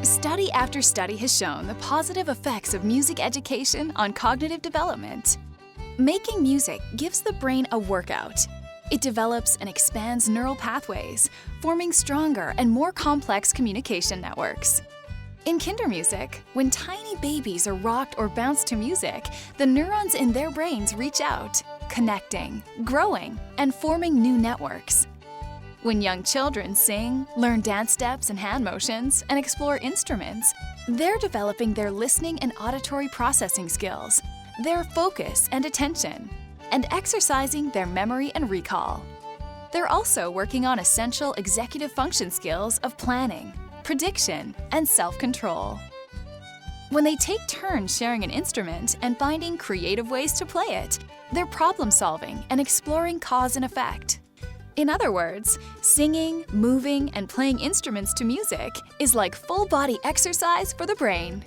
Study after study has shown the positive effects of music education on cognitive development. Making music gives the brain a workout. It develops and expands neural pathways, forming stronger and more complex communication networks. In Kindermusik, when tiny babies are rocked or bounced to music, the neurons in their brains reach out, connecting, growing, and forming new networks. When young children sing, learn dance steps and hand motions, and explore instruments, they're developing their listening and auditory processing skills, their focus and attention, and exercising their memory and recall. They're also working on essential executive function skills of planning, prediction, and self-control. When they take turns sharing an instrument and finding creative ways to play it, they're problem-solving and exploring cause and effect. In other words, singing, moving, and playing instruments to music is like full-body exercise for the brain.